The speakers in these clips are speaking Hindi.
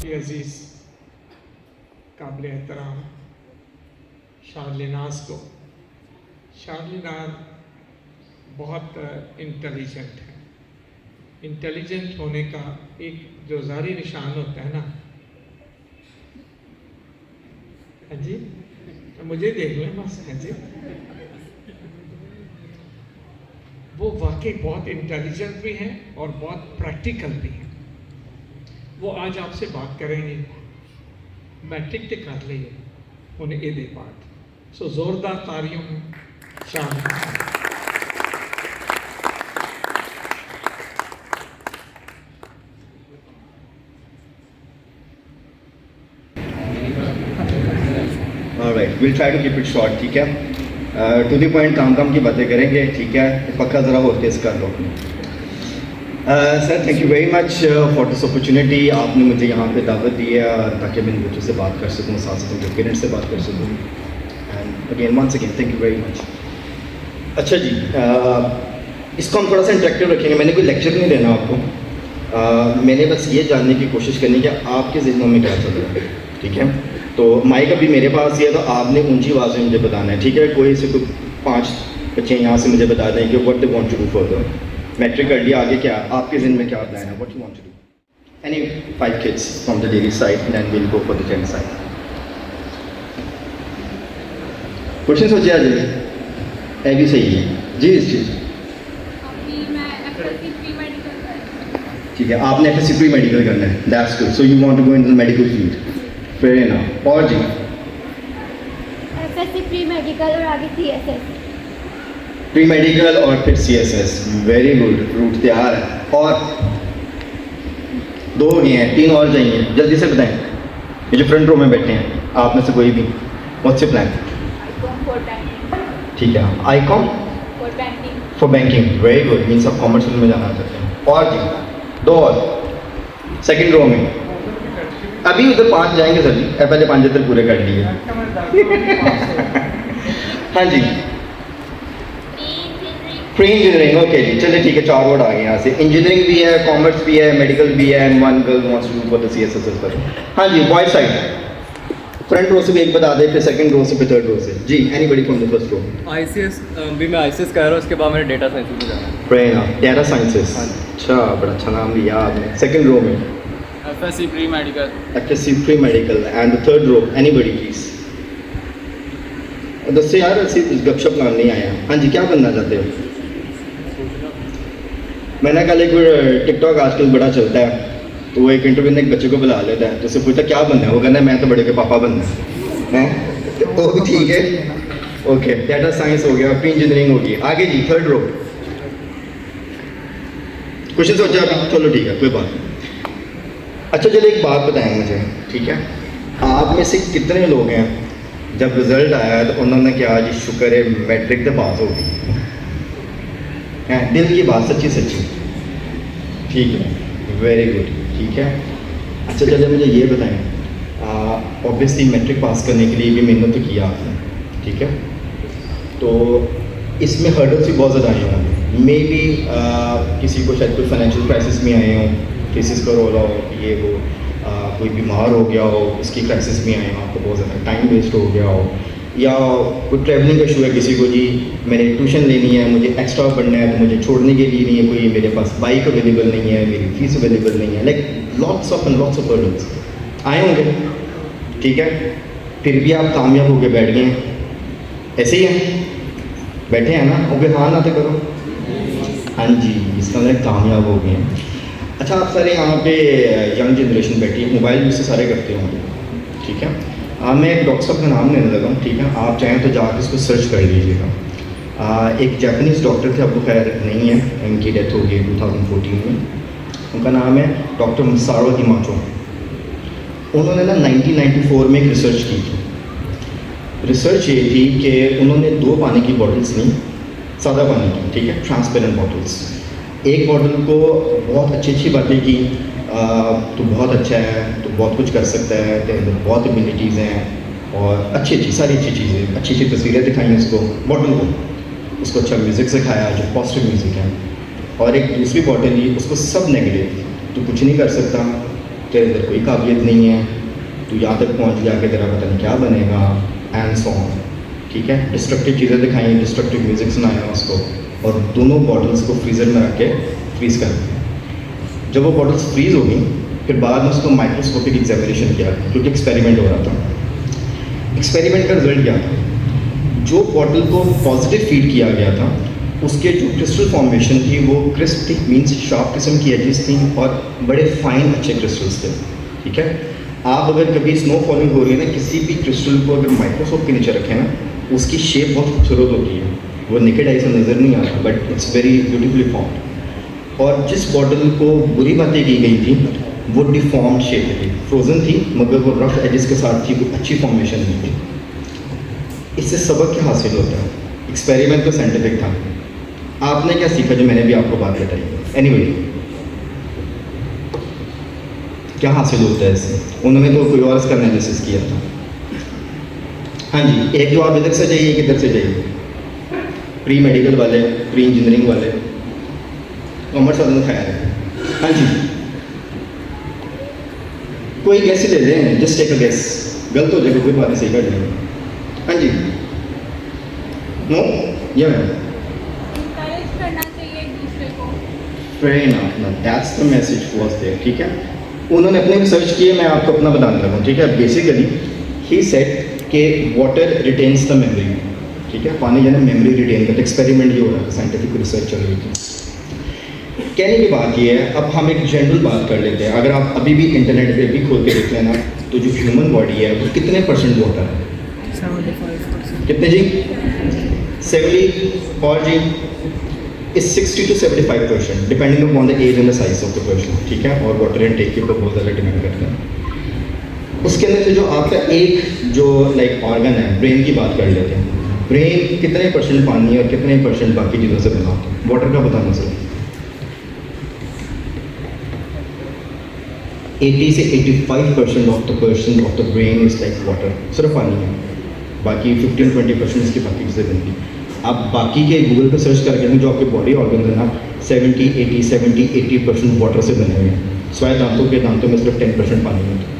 काफ़ी अजीज़ काबिल एहतराम शार्लिनाज को। शार्लिनाज बहुत इंटेलिजेंट है। इंटेलिजेंट होने का एक जो ज़ाहिरी निशान होता है ना, हाँ जी, तो मुझे देख लें बस, हाँ जी, वो वाकई बहुत इंटेलिजेंट भी हैं और बहुत प्रैक्टिकल भी हैं। वो आज आपसे बात करेंगे, मैट्रिक ते कर लिए उन्हें ये दे बात, सो जोरदार तालियों में शामिल। Alright, will try to keep it short, ठीक है। टू द पॉइंट, काम की बातें करेंगे, ठीक है। पक्का ज़रा और तेज़ कर लो। Sir, thank you very much for this opportunity. आपने मुझे यहाँ पे दावत दी है ताकि मैं इन बच्चों से बात कर सकूँ, साथ साथ उनके पेरेंट्स से बात कर सकूँ। And again once again thank you very much. अच्छा जी, इसको हम थोड़ा सा इंटरेक्टिव रखेंगे। मैंने कोई लेक्चर नहीं देना आपको, मैंने बस ये जानने की कोशिश करनी कि आपके ज़हनों में क्या चल रहा है, ठीक है। तो माइक अभी मेरे पास ही है, तो आपने ऊंची आवाज़ में मुझे बताना है, ठीक है। कोई से कोई 5 बच्चे यहाँ से मुझे बता दें कि what they want to do further. Matric कर लिया, आगे क्या आपके ज़हन में क्या प्लान है, what you want to do. Any 5 kids from the डेली side and then will go for the gent side. Question सोचिए आज, ये भी सही है जी। इस चीज़ ठीक है, आपने FSC प्री मेडिकल करना है, that's good. So you want to go in the medical field, fair enough. और जी FSC प्री मेडिकल और आगे CSS। प्री मेडिकल और फिर CSS, वेरी गुड, रूट तैयार है। और 2 हो गए हैं, 3 और चाहिए, जल्दी से बताएं। ये जो फ्रंट रो में बैठे हैं, आप में से कोई भी, व्हाट्स योर प्लान? ठीक है, Icom for banking, very good, means आप कॉमर्स में जाना चाहते हैं। और जी 2 और सेकेंड रो में, अभी उधर 5 जाएंगे सर जी, पहले 5 इधर पूरे कर लिए। हाँ जी, प्री इंजीनियरिंग, ओके जी, चलिए ठीक है, 4 वर्ड आ गए यहाँ से। इंजीनियरिंग भी है, कॉमर्स भी है, मेडिकल भी है, and 1 girl wants to do for the CSS as well। हाँ जी, बॉय साइड, फ्रंट रो से भी एक बता दे, फिर सेकंड रो से, फिर थर्ड रो से। जी, anybody from the first row. ICS भी मैं ICS कर रहा हूँ, उसके बाद मैंने डेटा साइंस भी जाना है। प्रेरणा, डेटा साइंसेस, अच्छा, बड़ा अच्छा नाम लिया आपने। सेकंड रो में FSC pre medical. FSC pre medical, and the third row, anybody please. दससे यार, ऐसी गपशप प्लान नहीं आया। हाँ जी, क्या बनना चाहते हो? मैंने कल एक टिकटॉक आजकल बड़ा चलता है, तो वो एक इंटरव्यू में एक बच्चे को बुला लेता है, तो उससे पूछता क्या बनना है, वो कहना है मैं तो बड़े के पापा बनना है। तो भी ठीक है, ओके, डेटा साइंस हो गया, प्री इंजीनियरिंग हो गई। आगे जी, थर्ड रो, क्वेश्चन सोचा अभी, चलो ठीक है, कोई बात नहीं। अच्छा चलो, एक बात बताएं मुझे, ठीक है। आप में से कितने लोग हैं जब रिजल्ट आया तो उन्होंने क्या, जी शुक्र है मैट्रिक तो पास हो गई है, दिल की बात, सच्ची सच्ची, ठीक है, वेरी गुड, ठीक है। अच्छा चलिए मुझे ये बताएं, ऑब्वियसली मैट्रिक पास करने के लिए भी मेहनत तो किया आपने, ठीक है। तो इसमें हर्डल्स भी बहुत ज़्यादा आए होंगे, मे बी किसी को शायद कोई फाइनेंशियल क्राइसिस में आए हों, केसेस का रोला हो, ये वो कोई बीमार हो गया हो, इसकी क्राइसिस में आए हो, आपको बहुत ज़्यादा टाइम वेस्ट हो गया हो, या कोई ट्रैवलिंग का इशू है किसी को, जी मैंने ट्यूशन लेनी है, मुझे एक्स्ट्रा पढ़ना है, तो मुझे छोड़ने के लिए नहीं है कोई, मेरे पास बाइक अवेलेबल नहीं है, मेरी फीस अवेलेबल नहीं है, लाइक लॉट्स ऑफ हर्डल्स आए होंगे, ठीक है। फिर भी आप कामयाब होकर बैठ गए हैं, ऐसे ही हैं, बैठे हैं ना, और फिर हाँ ना तो करो, हाँ जी, इसका मतलब कामयाब हो गए हैं। अच्छा, आप सारे यहाँ पे यंग जनरेशन बैठी है, मोबाइल यूज़ से सारे करते होंगे, ठीक है। मैं एक डॉक्टर साहब का नाम लेने लगा हूँ, ठीक है। आप चाहें तो जाकर इसको सर्च कर लीजिएगा। एक जापानीज़ डॉक्टर थे, अब वो खैर नहीं है, उनकी डेथ हो गई 2014 में। उनका नाम है डॉक्टर मसारो हिमाचो। उन्होंने ना 1994 में एक रिसर्च की थी। रिसर्च ये थी कि उन्होंने 2 पानी की बॉटल्स ली, सादा पानी की, ठीक है, ट्रांसपेरेंट बॉटल्स। एक बॉटल को बहुत अच्छी बातें की, तो बहुत अच्छा है, तो बहुत कुछ कर सकता है, तेरे अंदर बहुत इम्यूनिटीज़ हैं, और सारी अच्छी चीज़ें, अच्छी तस्वीरें दिखाई उसको, बॉटल को, उसको अच्छा म्यूज़िक सिखाया जो पॉजिटिव म्यूज़िक है। और एक दूसरी बॉटल ली, उसको सब नेगेटिव, तो कुछ नहीं कर सकता, तेरे अंदर कोई काबिलियत नहीं है, तू यहाँ तक पहुँच गया कि तेरा पता नहीं क्या बनेगा, एंड सो ऑन। ठीक है, डिस्ट्रक्टिव चीज़ें दिखाई, डिस्ट्रक्टिव म्यूज़िक सुनाया उसको, और दोनों बॉटल्स को फ्रीज़र में रख के फ्रीज़ कर दिया। जब वो बॉटल्स फ्रीज़ हो गई, फिर बाद में उसको माइक्रोस्कोपिक एग्जामिनेशन किया, क्योंकि एक्सपेरिमेंट हो रहा था। एक्सपेरिमेंट का रिजल्ट क्या था? जो बॉटल को पॉजिटिव फीड किया गया था, उसके जो क्रिस्टल फॉर्मेशन थी वो क्रिस्प थी, मीन्स शार्प किस्म की एजेस थी और बड़े फाइन अच्छे क्रिस्टल्स थे। ठीक है, आप अगर कभी स्नो फॉलिंग हो रही है ना, किसी भी क्रिस्टल को अगर माइक्रोस्कोप के नीचे रखें ना, उसकी शेप बहुत खूबसूरत होती है, वो नेकेड आई से नज़र नहीं आता, but it's very beautifully formed. और जिस बॉटल को बुरी बातें की गई थी वो डिफॉर्म्ड शेप थी, फ्रोजन थी, मगर वो रफ एजेस के साथ थी, वो अच्छी फॉर्मेशन नहीं थी। इससे सबक क्या हासिल होता है? एक्सपेरिमेंट तो साइंटिफिक था, आपने क्या सीखा जो मैंने भी आपको बात बताई? एनीवे, क्या हासिल होता है इससे? उन्होंने तो कोई और इसका एनालिसिस किया था। हाँ जी, एक जवाब इधर से चाहिए, किधर से चाहिए? प्री मेडिकल वाले, प्री इंजीनियरिंग वाले, कॉमर्स वाले ने खाया है? हाँ जी, कोई गैस ही ले लें, जस्ट टेक अ गैस, गलत हो जाएगा कोई बात नहीं, सही कर लेंगे। हाँ जी, नो, या मैम, encourage करना चाहिए एक दूसरे को। Fair enough, that's the message was there. ठीक है, उन्होंने अपने रिसर्च किए, मैं आपको अपना बताने लगा हूँ। ठीक है, बेसिकली ही सेड कि वाटर रिटेन्स द मेमोरी। ठीक है, पानी जो है मेमोरी रिटेन करता है। एक्सपेरिमेंट ये हो रहा था, साइंटिफिक रिसर्च चल रही थी। कहने की बात ये है, अब हम एक जनरल बात कर लेते हैं। अगर आप अभी भी इंटरनेट पे भी खोल के देख लेना, तो जो ह्यूमन बॉडी है वो कितने परसेंट वाटर है? 75%। कितने जी? 70 और जी इस 60 to 75%, depending upon the age and the size of the person. ठीक है, और वाटर इनटेक के ऊपर बहुत ज़्यादा डिपेंड करता है। उसके अंदर से जो आपका एक जो लाइक ऑर्गन है, ब्रेन की बात कर लेते हैं। ब्रेन कितने परसेंट पानी और कितने परसेंट बाकी चीज़ों से बना होता है? वाटर का बताना सर। 80 से 85% of the brain is like water, सिर्फ पानी है। बाकी 15-20% इसकी बाकी चीज़ें बनती। आप बाकी के गूगल पे सर्च करके जो आपके बॉडी ऑर्गन है ना, 70-80% वाटर से बने हुए हैं। स्वाय दांतों में सिर्फ 10% पानी होता है।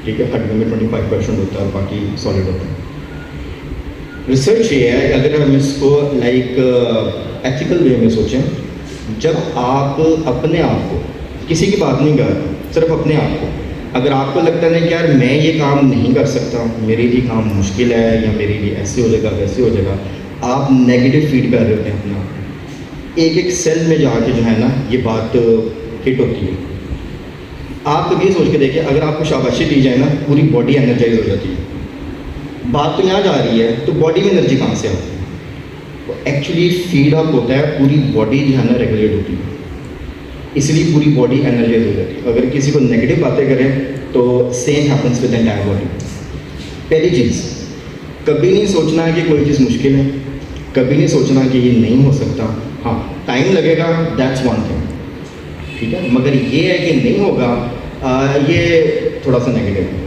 ठीक है, हड्डियों में 25% होता है और बाकी सॉलिड होता है। रिसर्च ये है, अगर हम इसको लाइक एथिकल वे में सोचें, जब आप अपने आप को, किसी की बात नहीं कर रहा, सिर्फ अपने आप को, अगर आपको लगता है कि यार मैं ये काम नहीं कर सकता, मेरे लिए काम मुश्किल है, या मेरे लिए ऐसे हो जाएगा वैसे हो जाएगा, आप नेगेटिव फीड कर रहे होते हैं अपना। एक एक सेल में जाके जो है ना ये बात हिट होती है। आप कभी सोच के देखिए, अगर आपको शाबाशी दी जाए ना, पूरी बॉडी एनर्जाइज हो जाती है। बात तो यहाँ जा रही है, तो बॉडी में एनर्जी कहाँ से आती है? एक्चुअली फीड अप होता है, पूरी बॉडी जो है ना रेगुलेट होती है, इसलिए पूरी बॉडी एनर्जाइज हो जाती है। अगर किसी को नेगेटिव बातें करें तो same happens with entire body. पहली चीज़, कभी नहीं सोचना कि कोई चीज़ मुश्किल है, कभी नहीं सोचना कि ये नहीं हो सकता। हाँ, टाइम लगेगा, दैट्स वन थिंग। ठीक है, मगर ये है कि नहीं होगा, ये थोड़ा सा नेगेटिव है।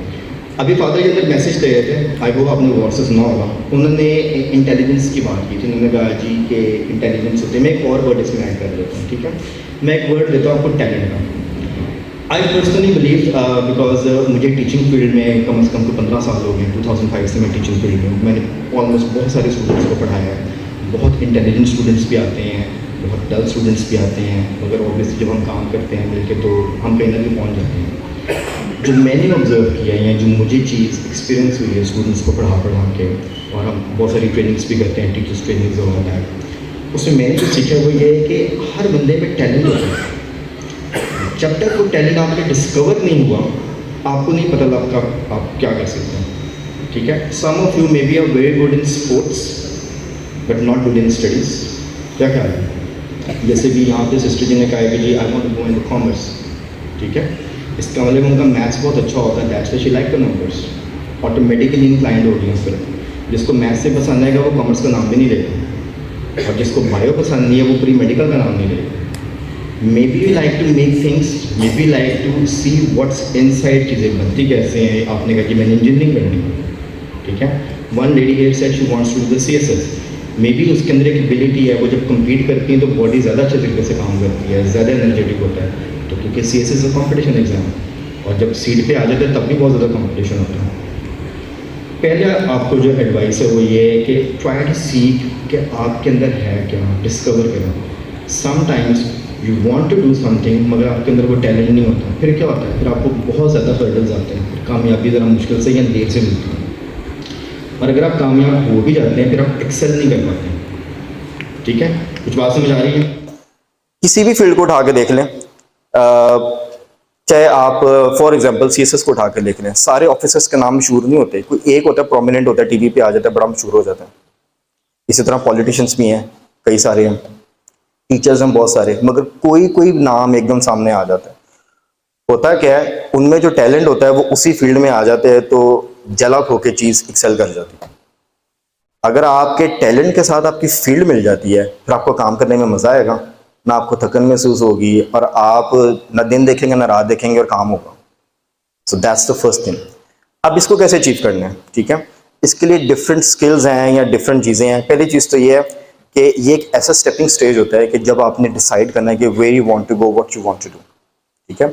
अभी फादर के अंदर मैसेज दे रहे थे, आई होप आपने वर्ड से सुना होगा। उन्होंने इंटेलिजेंस की बात की थी। उन्होंने कहा जी के इंटेलिजेंस होते हैं। मैं एक और वर्ड इसमें ऐड कर देता हूँ। ठीक है, मैं एक वर्ड देता हूँ आपको, टैलेंट का। आई पर्सनली बिलीव, बिकॉज मुझे टीचिंग फील्ड में कम से कम तो 15 साल हो गए। 2005 से मैं टीचिंग फील्ड में हूँ। मैंने ऑलमोस्ट बहुत सारे स्टूडेंट्स को पढ़ाया है। बहुत इंटेलिजेंट स्टूडेंट्स भी आते हैं, बहुत डल स्टूडेंट्स भी आते हैं, मगर ऑब्वियसली जब हम काम करते हैं मिलकर तो हम कहीं ना कहीं पहुँच जाते हैं। जो मैंने ऑब्जर्व किया है, या जो मुझे चीज़ एक्सपीरियंस हुई है स्टूडेंट्स को पढ़ा के, और हम बहुत सारी ट्रेनिंग्स भी करते हैं, टीचर्स ट्रेनिंग्स और होता है, उसमें मैंने जो सीखा वो ये है कि हर बंदे में टैलेंट होता है। जब तक वो टैलेंट आपके डिस्कवर नहीं हुआ, आपको नहीं पता लगता आप क्या कर सकते हैं। ठीक है, some of you may be are very good in sports but not good in studies. क्या ख्याल है? जैसे भी यहाँ पे सिस्टर जी ने कहा है कि जी I want to go in the commerce. ठीक है, इसका मतलब उनका मैथ्स बहुत अच्छा होता है, that's why she like the numbers. Automatically inclined हो गई फिर। जिसको मैथ्स से पसंद आएगा वो कॉमर्स का नाम भी नहीं लेगा, और जिसको बायो पसंद नहीं है वो प्री मेडिकल का नाम नहीं लेगा। Maybe you like to make things, maybe like to see what's inside, चीज़ें बनती कैसे हैं। आपने कहा कि मैंने इंजीनियरिंग करनी है। ठीक है, one lady here said she wants to do the CSS। Maybe उसके अंदर एक एबिलिटी है, वो जब कम्पीट करती है तो बॉडी ज़्यादा अच्छे तरीके से काम करती है, ज़्यादा एनर्जेटिक होता है। तो क्योंकि CSS is a competition exam, और जब सीट पे आ जाते हैं तब भी बहुत ज़्यादा कंपटीशन होता है। पहले आपको जो एडवाइस है वो ये है कि ट्राई टू सीक कि आपके अंदर है क्या, डिस्कवर करें। Sometimes you want to do something मगर आपके अंदर वो टैलेंट नहीं होता, फिर क्या होता है, फिर आपको बहुत ज़्यादा हर्डल्स आते हैं, फिर कामयाबी ज़रा मुश्किल से या देर से मिलती है। और अगर आप कामयाब हो भी जाते हैं फिर आप एक्सेल नहीं कर पाते। ठीक है, कुछ बात समझ आ रही है? किसी भी फील्ड को उठा के देख लें, चाहे आप फॉर एग्जांपल सीएसएस को उठा के देख लें, सारे ऑफिसर्स के नाम मशहूर नहीं होते, कोई एक होता है प्रोमिनेंट होता है, टीवी पे आ जाता है, बड़ा मशहूर हो जाता है। इसी तरह पॉलिटिशियंस भी हैं, कई सारे हैं, टीचर्स हैं बहुत सारे, मगर कोई कोई नाम एकदम सामने आ जाता है। होता क्या है, उनमें जो टैलेंट होता है वो उसी फील्ड में आ जाते हैं, तो झलक होके चीज़ एक्सेल कर जाती है। अगर आपके टैलेंट के साथ आपकी फील्ड मिल जाती है फिर आपको काम करने में मज़ा आएगा, ना आपको थकन महसूस होगी, और आप ना दिन देखेंगे ना रात देखेंगे और काम होगा। So that's the first thing. अब इसको कैसे अचीव करना है, ठीक है, इसके लिए डिफरेंट स्किल्स हैं या डिफरेंट चीज़ें हैं। पहली चीज़ तो ये है कि ये एक ऐसा स्टेपिंग स्टेज होता है कि जब आपने डिसाइड करना है कि where you want to go, what you want to do. ठीक है,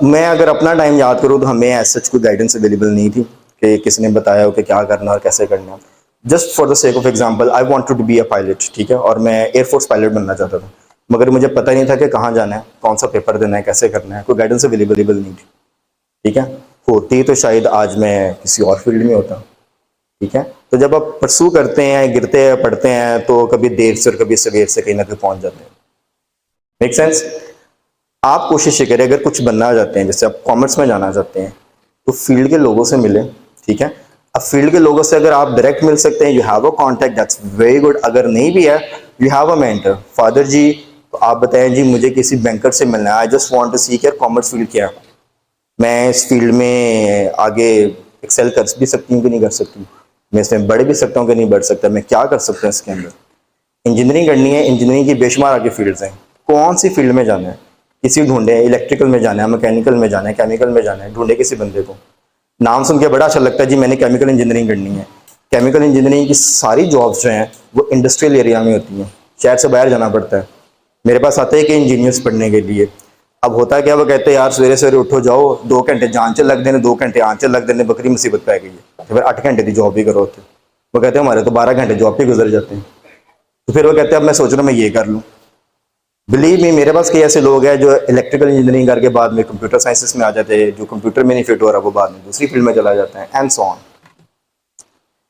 मैं अगर अपना टाइम याद करूँ तो हमें ऐसा कोई गाइडेंस अवेलेबल नहीं थी कि किसने बताया हो कि क्या करना और कैसे करना है। Just for the sake of example I wanted to be a pilot, ठीक है, और मैं एयरफोर्स पायलट बनना चाहता था, मगर मुझे पता नहीं था कि कहाँ जाना है, कौन सा पेपर देना है, कैसे करना है, कोई गाइडेंस अवेलेबल नहीं थी। ठीक है, होती तो शायद आज मैं किसी और फील्ड में होता। ठीक है, तो जब आप परसू करते हैं, गिरते हैं, पढ़ते हैं, तो कभी देर से और कभी सवेर से कहीं ना कहीं पहुंच जाते हैं। Make sense? आप कोशिश करें, अगर कुछ बनना चाहते हैं, जैसे आप कॉमर्स में जाना चाहते हैं, तो फील्ड के लोगों से मिले। ठीक है, अब फील्ड के लोगों से अगर आप डायरेक्ट मिल सकते हैं, you have a contact, that's very good. अगर नहीं भी है, you have a mentor. Father जी, तो आप बताएं जी मुझे किसी बैंकर से मिलना है, I just want to seek your commerce field क्या है, मैं इस फील्ड में आगे एक्सेल कर भी सकती हूँ कि नहीं कर सकती, मैं इसमें बढ़ भी सकता हूँ कि नहीं बढ़ सकता, मैं क्या कर सकता हूँ इसके अंदर। इंजीनियरिंग करनी है, इंजीनियरिंग की बेशुमार आगे फील्ड्स हैं, कौन सी फील्ड में जाना है, किसी ढूंढे, इलेक्ट्रिकल में जाना है, मैकेनिकल में जाना है, केमिकल में जाना है, ढूंढे किसी बंदे को। नाम सुन के बड़ा अच्छा लगता है जी मैंने केमिकल इंजीनियरिंग करनी है। केमिकल इंजीनियरिंग की सारी जॉब्स जो हैं वो इंडस्ट्रियल एरिया में होती हैं, शहर से बाहर जाना पड़ता है। मेरे पास आते हैं कि इंजीनियर्स पढ़ने के लिए, अब होता क्या, वो कहते हैं यार सवेरे सवेरे उठो जाओ, 2 घंटे जान च लग देने, 2 घंटे आन च लग देने, बकरी मुसीबत पै गई है, तो फिर 8 घंटे की जॉब भी करो होते। वो कहते हैं हमारे तो 12 घंटे जॉब पे गुजर जाते हैं। तो फिर वो कहते हैं अब मैं सोच रहा हूँ मैं ये कर लूँ। बिलीव मी, मेरे पास कई ऐसे लोग हैं जो इलेक्ट्रिकल इंजीनियरिंग करके बाद में कंप्यूटर साइंसेस में आ जाते हैं, जो कंप्यूटर में नहीं फिट हो रहा वो बाद में दूसरी फील्ड में चला जाता है, एंड सो ऑन।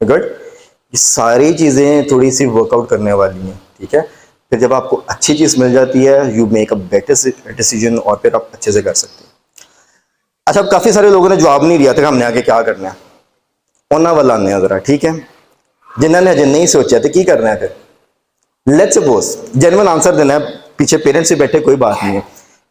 गुड, ये सारी चीज़ें थोड़ी सी वर्कआउट करने वाली हैं। ठीक है, फिर जब आपको अच्छी चीज़ मिल जाती है, you make a better decision और फिर आप अच्छे से कर सकते हैं। अच्छा, अब काफ़ी सारे लोगों ने जवाब नहीं दिया था कि हमने आगे क्या करना है, उन्होंने वाला आने हैं ज़रा। ठीक है, जिन्होंने अजय नहीं सोचा तो की करना है, फिर लेट्स सपोज जेन्युइन आंसर देना है, पीछे पेरेंट्स से बैठे कोई बात नहीं है।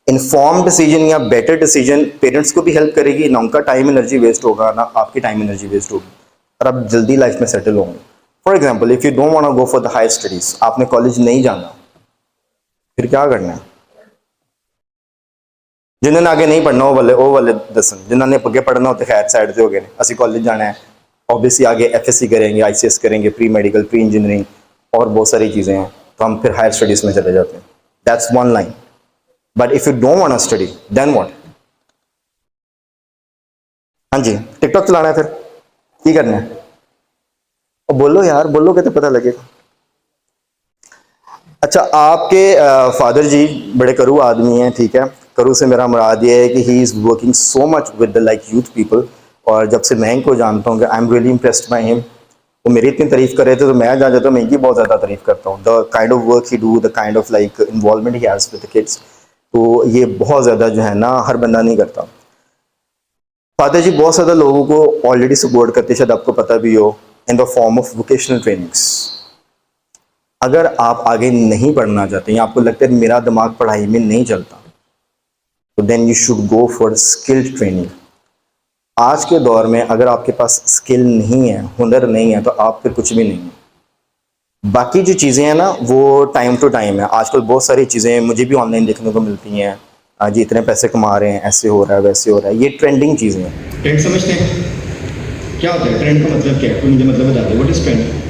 इन्फॉर्म डिसीजन या बेटर डिसीजन पेरेंट्स को भी हेल्प करेगी, ना उनका टाइम एनर्जी वेस्ट होगा, ना आपकी टाइम एनर्जी वेस्ट होगी, और आप जल्दी लाइफ में सेटल होंगे। For example, if you don't want to go for the high studies, आपने कॉलेज नहीं जाना, फिर क्या करना है? जिन्होंने आगे नहीं पढ़ना वो वाले दसन, जिन्होंने आगे पढ़ना होते खैर साइड से हो गए, असी कॉलेज जाना है, ऑब्वियसली आगे FSC करेंगे, ICS करेंगे, प्री मेडिकल, प्री इंजीनियरिंग और बहुत सारी चीज़ें हैं, तो हम फिर हायर स्टडीज़ में चले जाते हैं। That's one line. But if you don't want to study then what? हाँ जी, टिकटॉक चलाना है, फिर की करना है? और बोलो यार, बोलोगे तो पता लगेगा। अच्छा, आपके फादर जी बड़े करू आदमी हैं, ठीक है, करू से मेरा मुराद ये है कि he is working so much with the like youth people, और जब से मैं इनको जानता हूँ कि I am really impressed by him. वो मेरी इतनी तारीफ कर रहे थे तो मैं जहाँ जाता हूँ मैं इनकी बहुत ज़्यादा तारीफ करता हूँ। The kind of work he do, the kind of like involvement he has with the kids, तो ये बहुत ज़्यादा जो है ना हर बंदा नहीं करता। फादर जी बहुत ज़्यादा लोगों को ऑलरेडी सपोर्ट करते, शायद आपको पता भी हो, in the form of vocational trainings. अगर आप आगे नहीं पढ़ना चाहते या आपको लगता है मेरा दिमाग पढ़ाई में नहीं चलता, तो then you should go for skill training. आज के दौर में अगर आपके पास स्किल नहीं है, हुनर नहीं है, तो आप फिर कुछ भी नहीं है। बाकी जो चीज़ें हैं ना वो टाइम टू टाइम है। आजकल बहुत सारी चीज़ें मुझे भी ऑनलाइन देखने को मिलती हैं, आज इतने पैसे कमा रहे हैं, ऐसे हो रहा है, वैसे हो रहा है, ये ट्रेंडिंग चीज़ें हैं। ट्रेंड समझते हैं क्या होता है? ट्रेंड का मतलब क्या है? कोई मुझे मतलब बता दो, what is trend?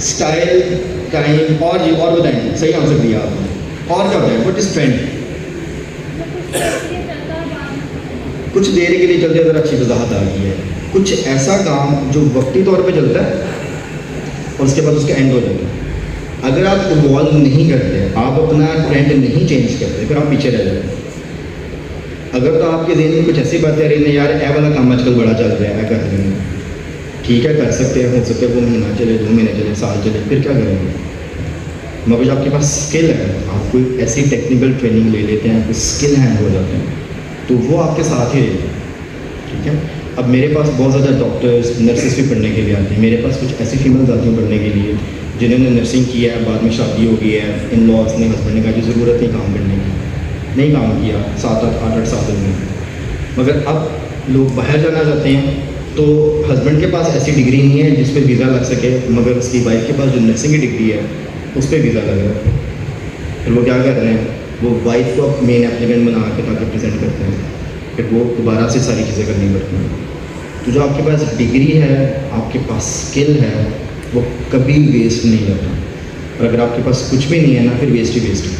Style time और जी और बताएं, सही आंसर दिया आपने। और क्या होता है, व्हाट इज ट्रेंड? कुछ देर के लिए चलते, ज़रा अच्छी वजाहत आ गई है। कुछ ऐसा काम जो वक्ती तौर पे चलता है और उसके बाद उसका एंड हो जाता है। अगर आप इवॉल्व नहीं करते, आप अपना ट्रेंड नहीं चेंज करते, फिर आप पीछे रह जाते। अगर तो आपके जहन में कुछ ऐसी बातें आ रही हैं, यार ए वाला काम आजकल बड़ा चल रहा है, कर लेंगे, ठीक है कर सकते हैं, हो सकता है वो महीना चले, 2 महीने चले, साल चले, फिर क्या करेंगे? मगर जो आपके पास स्किल है, आप कोई ऐसी टेक्निकल ट्रेनिंग ले लेते हैं, कोई स्किल हैंड हो जाते हैं, तो वो आपके साथ ही रहेगी, ठीक है। अब मेरे पास बहुत ज़्यादा डॉक्टर्स, नर्सेस भी पढ़ने के लिए आते हैं। मेरे पास कुछ ऐसी फीमेल्स आती हैं पढ़ने के लिए जिन्होंने नर्सिंग किया है, बाद में शादी हो गई है, इन लॉज ने हस्बैंड ने कहा कि ज़रूरत नहीं काम करने की, नहीं काम किया 7-8 साल में। मगर अब लोग बाहर जाना चाहते हैं, तो हस्बैंड के पास ऐसी डिग्री नहीं है जिस पर वीज़ा लग सके, मगर उसकी वाइफ के पास जो नर्सिंग की डिग्री है उस पर वीज़ा लग रहा है। फिर वो क्या कर रहे हैं, वो वाइफ को मेन एप्लीकेंट बना के ताकि प्रेजेंट करते हैं, फिर वो दोबारा से सारी चीज़ें करनी पड़ती हैं। तो जो आपके पास डिग्री है, आपके पास स्किल है, वो कभी वेस्ट नहीं जाता। और अगर आपके पास कुछ भी नहीं है ना, फिर वेस्ट ही वेस्ट है।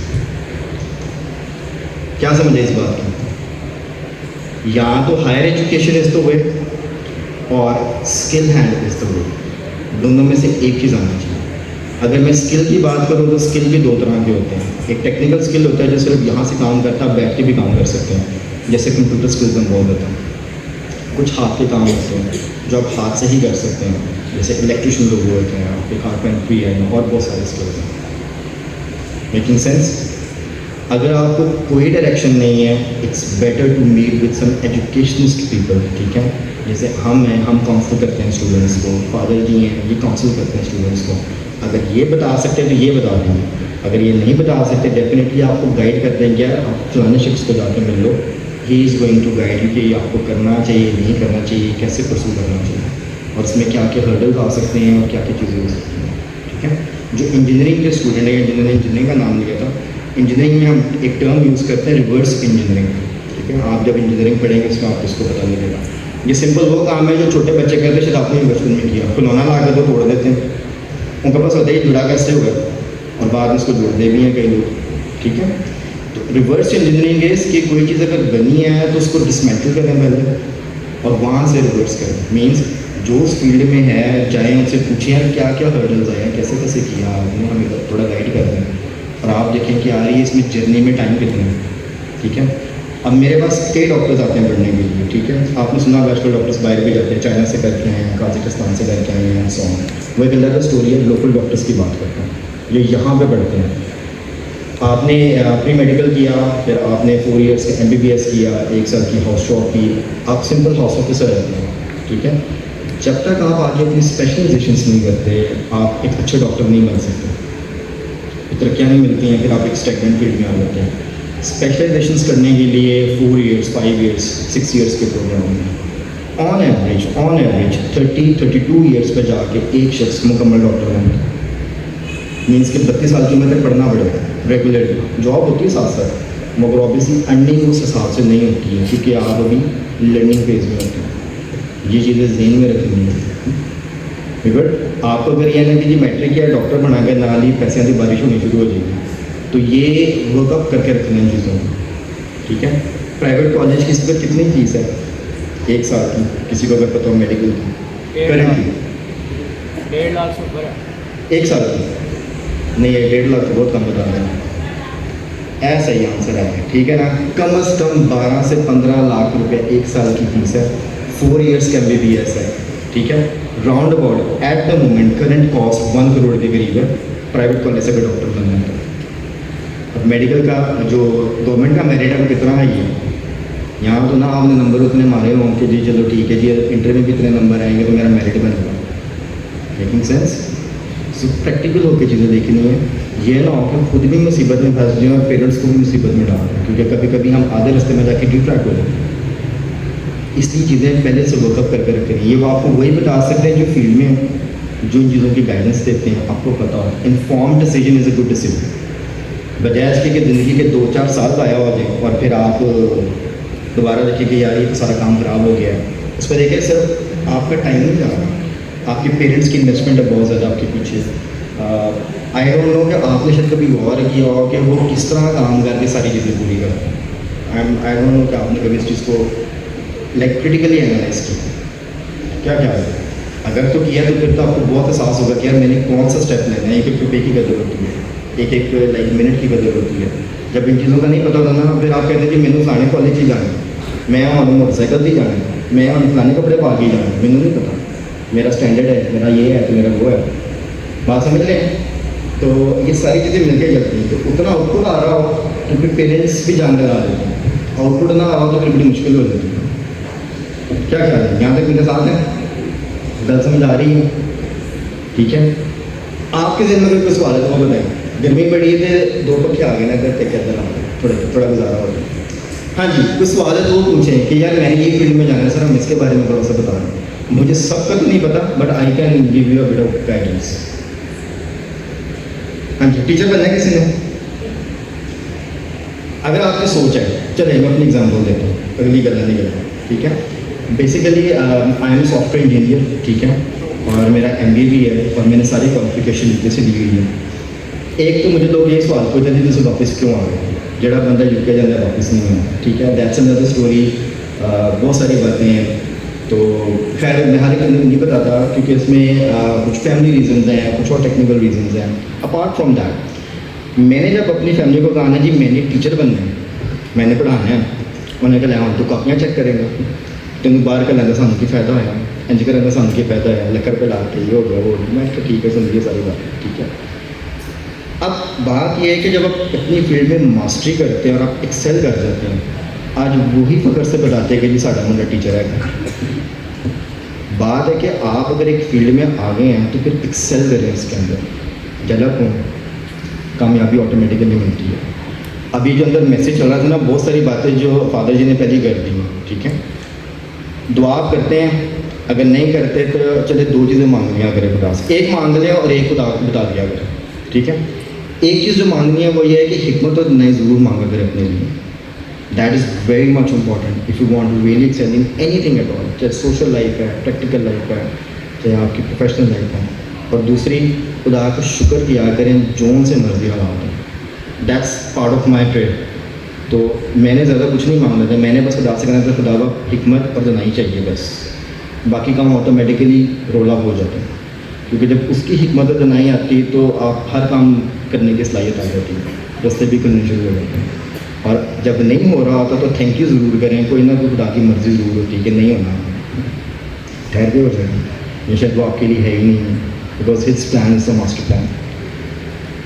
क्या समझे इस बात की? या तो higher education is the way और skill hand is the way, दोनों में से एक चीज़ आना चाहिए। अगर मैं स्किल की बात करूँ तो स्किल भी 2 तरह के होते हैं। एक टेक्निकल स्किल होता है जो सिर्फ यहाँ से काम करता है, आप बैठ के भी काम कर सकते हैं, जैसे कंप्यूटर स्किल्स इन्वॉल्व होता है। कुछ हाथ के काम होते हैं जो आप हाथ से ही कर सकते हैं, जैसे इलेक्ट्रिशियन लोग होते हैं, आपके कारपेंट्री है, और बहुत सारे स्किल्स हैं। Making sense? अगर आपको कोई डायरेक्शन नहीं है, it's better to meet with some educationist people, ठीक है। जैसे हम हैं, हम काउंसिल करते हैं स्टूडेंट्स को, फादर जी हैं, ये काउंसिल करते हैं स्टूडेंट्स को। अगर ये बता सकते हैं तो ये बता देंगे, अगर ये नहीं बता सकते डेफिनेटली आपको गाइड कर देंगे, यार आप फलाने शख्स को जाकर मिल लो, he is going to guide you कि ये आपको करना चाहिए, नहीं करना चाहिए, कैसे परसू करना चाहिए, और इसमें क्या क्या हर्डल्स आ सकते हैं और क्या क्या चीज़ें हो सकती हैं, ठीक है। जो इंजीनियरिंग के स्टूडेंट हैं, जिन्होंने इंजीनियरिंग का नाम लिया था, इंजीनियरिंग में हम एक टर्म यूज़ करते हैं रिवर्स इंजीनियरिंग, ठीक है। आप जब इंजीनियरिंग पढ़ेंगे इसमें आपको इसको पता लगेगा। ये सिंपल वो काम है जो छोटे बच्चे करते हैं, शायद आपने भी बचपन में किया, खिलौना ला कर तो तोड़ देते हैं, उनके पास होता है जुड़ा कैसे होगा, और बाद में उसको जोड़ते भी हैं कई लोग, ठीक है। तो रिवर्स इंजीनियरिंग है कि कोई चीज़ अगर बनी है तो उसको डिसमेंटल करें पहले और वहाँ से रिवर्स करें। मीन्स जो उस फील्ड में है जाएँ, उनसे पूछें यार क्या क्या हर्डल्स आए हैं, कैसे कैसे किया आपने, हमें थोड़ा गाइड कर दें, और आप देखें कि यार ये इसमें जर्नी में टाइम कितना है, ठीक है। अब मेरे पास कई डॉक्टर्स आते हैं पढ़ने के लिए, ठीक है। आपने सुना आजकल डॉक्टर्स बाहर भी जाते हैं, चाइना से करके आए हैं, काजाकिस्तान से करके आए हैं, सो वो एक अलग स्टोरी है। लोकल डॉक्टर्स की बात करते हैं, ये यहाँ पे पढ़ते हैं। आपने प्री मेडिकल किया, फिर आपने 4 ईयर्स का MBBS किया, 1 साल की हाउस जॉब की, आप सिंपल हाउस ऑफिसर रहते हैं, ठीक है। जब तक आप आगे अपनी स्पेशलाइजेशंस नहीं करते, आप एक अच्छे डॉक्टर नहीं बन सकते, तरक्कियाँ नहीं मिलती हैं, फिर आप एक स्टेगनेंट फील्ड में आ जाते हैं। स्पेशलाइजेशंस करने के लिए 4 ईयर्स, 5 ईयर्स, 6 ईयर्स के प्रोग्राम हैं। ऑन एवरेज 30-32 ईयर्स पर जाके एक शख्स मुकम्मल डॉक्टर होंगे। मीन्स कि 32 साल की उम्र तक पढ़ना पड़ेगा रेगुलरली। जॉब होती है साथ साथ, मगर ऑब्वियसली अर्निंग उस हिसाब से नहीं होती है, क्योंकि आप अभी लर्निंग फेज में होते हैं। ये चीज़ें जहन में रखनी है। बट आपको अगर यह ना कि जी मैट्रिक या डॉक्टर बना के ना ही पैसों की बारिश होनी शुरू हो जाएगी, तो ये वर्कअप करके रखना इन चीज़ों को, ठीक है। प्राइवेट कॉलेज की इस पर कितनी फीस है 1 साल की, किसी को अगर पता हो मेडिकल की करेंटली? 1.5 लाख से ऊपर है 1 साल की? नहीं, 1.5 लाख तो बहुत कम बता रहे हैं। ऐसा ही आंसर है, ठीक है ना। कम से कम 12 से 15 लाख रुपए 1 साल की फीस है। 4 ईयर्स का MBBS है, ठीक है। Round about at the moment current cost 1 crore के करीब है प्राइवेट कॉलेज से डॉक्टर बनने का। अब मेडिकल का जो गवर्नमेंट का मेरिट है वो कितना है, ये यहाँ तो ना आपने नंबर उतने मारे हों कि जी चलो ठीक है जी, इंटरव्यू में कितने नंबर आएंगे तो मेरा मेरिट बनेगा। Making sense? सो प्रैक्टिकल होकर चीज़ें देखनी है। ये ना हो कि खुद भी मुसीबत में फंस जाए और पेरेंट्स को भी मुसीबत में डाल दें, क्योंकि कभी कभी हम आधे रास्ते में जाके डिट्रैक्ट हो जाते हैं। इसलिए चीज़ें पहले से वर्कअप करके रखें। ये वो आपको वही बता सकते हैं जो फील्ड में जो इन चीज़ों की गाइडेंस देते हैं, आपको पता हो। Informed decision is a good decision, बजाय इसके कि ज़िंदगी के 2-4 साल ज़ाया हो जाए और फिर आप दोबारा देखिए कि यार ये तो सारा काम ख़राब हो गया है। उस पर देखिए सिर्फ आपका टाइम नहीं जा रहा, आपके पेरेंट्स की इन्वेस्टमेंट है बहुत ज़्यादा आपके पीछे, आई डोंट नो कि आपने शायद कभी गौर किया हो कि वो किस तरह काम करके सारी चीज़ें पूरी करते हैं। आई डोंट नो कि आपने कभी इस चीज़ को लाइक क्रिटिकली एनालाइज किया, क्या क्या है? अगर तो किया तो फिर तो आपको बहुत एहसास होगा कि यार मैंने कौन सा स्टेप लेना है, एक एक रुपये की कदर होती है, एक एक लाइक मिनट की कदर होती है। जब इन चीज़ों का नहीं पता होता ना, फिर आप कहते हैं कि मैंने फलाने कॉलेज ही जाना है, मैं और मोटरसाइकिल भी जाना है, मैं और फलाने कपड़े पा के ही जाना है, मैंने नहीं पता मेरा स्टैंडर्ड है, मेरा ये है तो मेरा वो है। बात समझ लें? तो ये सारी चीज़ें मिलकर चलती हैं। तो उतना आउटपुट आ रहा हो तो फिर पेरेंट्स भी जान लगा देते हैं, आउटपुट ना आ रहा हो तो फिर बड़ी मुश्किल हो जाती है। क्या ख्याल है? यहाँ तक मेरे साथ है? गल समझ आ रही है? ठीक है। आपके ज़हन में कोई सवाल है तो वो बताएं। गर्मी बड़ी है तो 2 पक्षे आ गए ना घर तक, अंदर आ गए, थोड़ा गुजारा हो गया। हाँ जी, कुछ सवाल है तो वो पूछें कि यार मैंने ये फील्ड में जाना है सर, हम इसके बारे में थोड़ा सा बता रहे हैं। मुझे सबका तो नहीं पता but I can give you a bit of guidance. हाँ जी, टीचर बनना है किसी ने? अगर आपकी सोच है, चलिए मैं अपनी एग्जांपल देता हूँ, अगली गल नहीं करता, ठीक है। Basically I am software engineer, ठीक है, और मेरा MBA भी है और मैंने सारी क्वालिफिकेशन यूके से ली हुई है। एक तो मुझे लोग ये सवाल पूछते हैं कि वापस क्यों आ गए, जड़ा बंदा यूके जाता वापस नहीं आता, ठीक है, दैट्स अनदर स्टोरी। बहुत सारी बातें हैं, तो खैर मैं हर एक नहीं बताता क्योंकि इसमें कुछ फैमिली रीजंस हैं, कुछ और टेक्निकल रीजंस हैं। अपार्ट फ्रॉम दैट मैंने जब अपनी फैमिली को कहा ना जी मैंने टीचर बनना है, मैंने पढ़ाना है, उन्होंने कहा हाँ तो कापियाँ चेक करेगा, तेन बाहर का लैंदा सानू की फ़ायदा होया, इंज करेंगे सानू की फ़ायदा है, लक्कर पे ला के ये हो गया वो हो गया। मैं ठीक है, सुन लिया सारी बात, ठीक है। अब बात यह है कि जब आप अपनी फील्ड में मास्टरी करते हैं और आप एक्सेल कर जाते हैं, आज वही फ़ख्र से बताते हैं कि जी साडा मुंडा टीचर है। बात है कि आप अगर एक फील्ड में आ गए हैं तो फिर एक्सेल करें इसके अंदर, डेवलप हों, कामयाबी ऑटोमेटिकली मिलती है। अभी जो अंदर मैसेज चल रहा था ना, बहुत सारी बातें जो फादर जी ने पहले कर दी हैं, ठीक है। दुआ आप करते हैं, अगर नहीं करते तो चले 2 चीज़ें मांग लिया करें खुदा से, एक मांग लें और एक खुदा को बता दिया करें, ठीक है। एक चीज़ जो मांगनी है वो ये है कि हिकमत और नई ज़रूर मांगा करें अपने लिए। That is very much important if you want to really excel in anything at all, चाहे सोशल लाइफ है, प्रैक्टिकल लाइफ है, चाहे आपकी प्रोफेशनल लाइफ है। और दूसरी, खुदा का शुक्र किया करें जोन से मर्जी हालात है, that's part of my trade. तो मैंने ज़्यादा कुछ नहीं मांगना था, मैंने बस खुदा से कहना था खुदा का हिकमत और दनाई चाहिए, बस बाकी काम ऑटोमेटिकली रोल अप हो जाते हैं। क्योंकि जब उसकी हिकमत और दनाई आती है तो आप हर काम करने की सलाहियत आ जाती है, रस्ते भी खुलने शुरू हो जाते हैं। और जब नहीं हो रहा होता तो थैंक यू ज़रूर करें, कोई ना कोई खुदा की मर्ज़ी ज़रूर होती है कि नहीं होना, ठहर के हो जाएगी, ये शायद वो आपके लिए है ही नहीं, because hits plan is a master plan,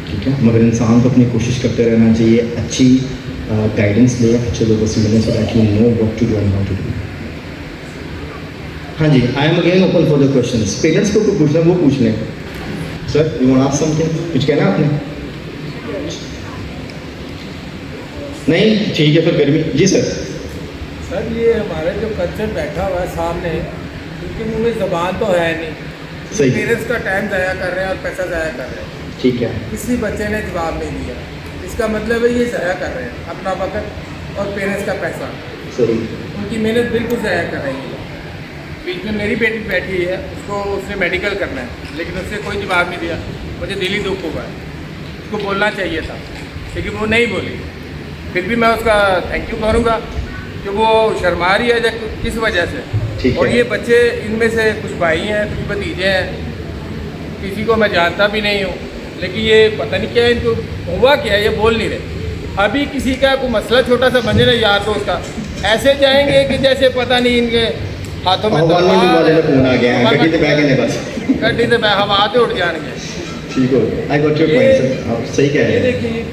ठीक है। मगर इंसान को अपनी कोशिश करते रहना चाहिए, अच्छी गाइडेंस ले अच्छे लोगों से मिलने, so that you know what to do and how to do. हाँ जी, I am again open for the questions. Parents को कोई पूछना वो पूछ लें। Sir you want ask something, कुछ कहना आपने? नहीं, ठीक है फिर गर्मी। जी सर। सर ये हमारे जो कल्चर बैठा हुआ है सामने, उनके मुंह में ज़बान तो है नहीं, सही। पेरेंट्स का टाइम ज़ाया कर रहे हैं और पैसा ज़ाया कर रहे हैं, ठीक है। किसी बच्चे ने जवाब नहीं दिया, इसका मतलब है ये ज़ाया कर रहे हैं अपना वक्त और पेरेंट्स का पैसा, सही। उनकी मेहनत बिल्कुल ज़ाया कर रही है। बीच में मेरी बेटी बैठी है, उसने मेडिकल करना है लेकिन उससे कोई जवाब नहीं दिया, मुझे दिली दुख हुआ है, उसको बोलना चाहिए था लेकिन वो नहीं बोली। फिर भी मैं उसका थैंक यू करूँगा कि वो शर्मा रही है किस वजह से। और ये बच्चे, इनमें से कुछ भाई हैं, कुछ भतीजे हैं, किसी को मैं जानता भी नहीं हूँ, लेकिन ये पता नहीं क्या इनको हुआ क्या, ये बोल नहीं रहे। अभी किसी का कोई मसला छोटा सा बने ना यार दोस्त का, ऐसे जाएंगे कि जैसे पता नहीं इनके हाथों में फोन आ गया है, गड्डी से बैग ने बस गड्डी से हवा से उड़ जाएंगे। ठीक हो गया, I got your point sir, आप सही कह रहे हैं। देखिए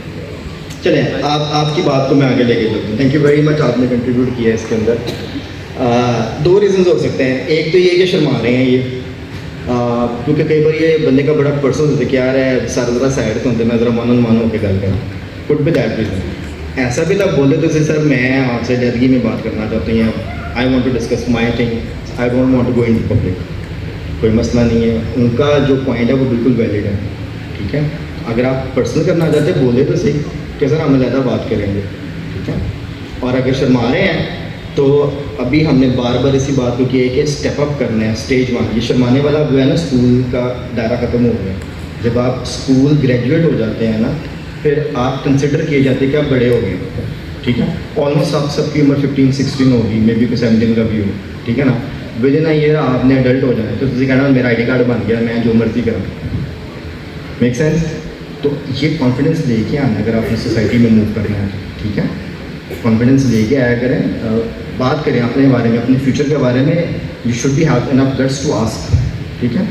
चलें, आपकी बात को मैं आगे लेके चलता हूँ। थैंक यू वेरी मच, आपने कंट्रीब्यूट किया है इसके अंदर। 2 रीजंस हो सकते हैं। एक तो ये कि शर्मा रहे हैं ये, क्योंकि कई बार ये बंदे का बड़ा पर्सनल होता है कि यार है सारा ज़रा साइड तो होते, मैं ज़रा मन होकर गल करूँ, कुड बी दैट रीजन। ऐसा भी ना बोले तो सर मैं आपसे जदगी में बात करना चाहती हैं, I want to discuss my thing, I don't want to go in public, कोई मसला नहीं है। उनका जो पॉइंट है वो बिल्कुल वैलिड है, ठीक है। अगर आप पर्सनल करना चाहते हैं बोले तो सही कि सर हम ज़्यादा बात करेंगे, ठीक है। और अगर शर्मा रहे हैं तो अभी हमने बार बार इसी बात को किया है कि स्टेप अप करना है, स्टेज 1। ये शर्माने वाला जो है ना, स्कूल का दायरा ख़त्म हो गया, जब आप स्कूल ग्रेजुएट हो जाते हैं ना, फिर आप कंसिडर किए जाते हैं कि आप बड़े हो गए, ठीक है। ऑलमोस्ट आप सबकी उम्र 15-16 होगी, मे बी कोई 17 का भी हो, ठीक है ना। विद इन अ ईयर आपने अडल्ट हो जाना है, तो तुझे कहना मेरा ID कार्ड बन गया, मैं जो मर्जी करूँ। Make sense? तो ये कॉन्फिडेंस लेके आना अगर आपने सोसाइटी में मूव करना है, ठीक है। कॉन्फिडेंस लेके आया करें, बात करें अपने बारे में, अपने फ्यूचर के बारे में। You should be have enough guts to ask, ठीक है।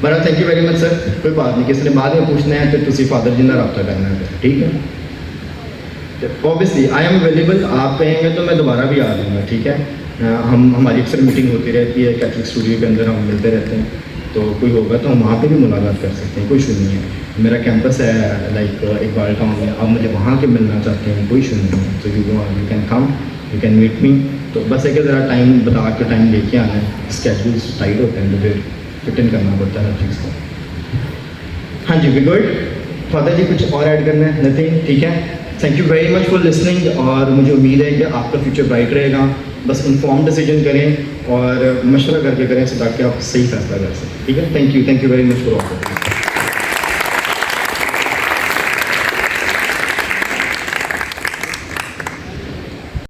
बड़ा thank you very much sir. कोई बात नहीं, किसी ने बाद में पूछना है तो तुझे फादर जी ने रब्ता करना है, ठीक है। ऑब्वियसली आई एम अवेलेबल, आप कहेंगे तो मैं दोबारा भी आ जाऊँगा, ठीक है। हमारी अक्सर मीटिंग होती रहती है कैथलिक स्टूडियो के अंदर, हम मिलते रहते हैं, तो कोई होगा तो हम वहाँ पे भी मुलाकात कर सकते हैं, कोई इशू नहीं है। मेरा कैंपस है लाइक इकबाल टाउन में, आप मुझे वहाँ के मिलना चाहते हैं, कोई इशू नहीं है। तो you can come, you can meet me. तो बस एक ज़रा टाइम बता के टाइम लेके आना है, स्केड्यूल्स टाइट होते हैं तो फिर फिट इन करना पड़ता है हर चीज़ को। हाँ जी, वी गुड। फादर जी कुछ और ऐड करना है? नथिंग, ठीक है। Thank you very much for listening, और मुझे उम्मीद है कि आपका फ्यूचर ब्राइट रहेगा। बस इन्फॉर्म डिसीजन करें और मशवरा करके करें ताकि आप सही फैसला कर सकें, ठीक है। Thank you very much for all.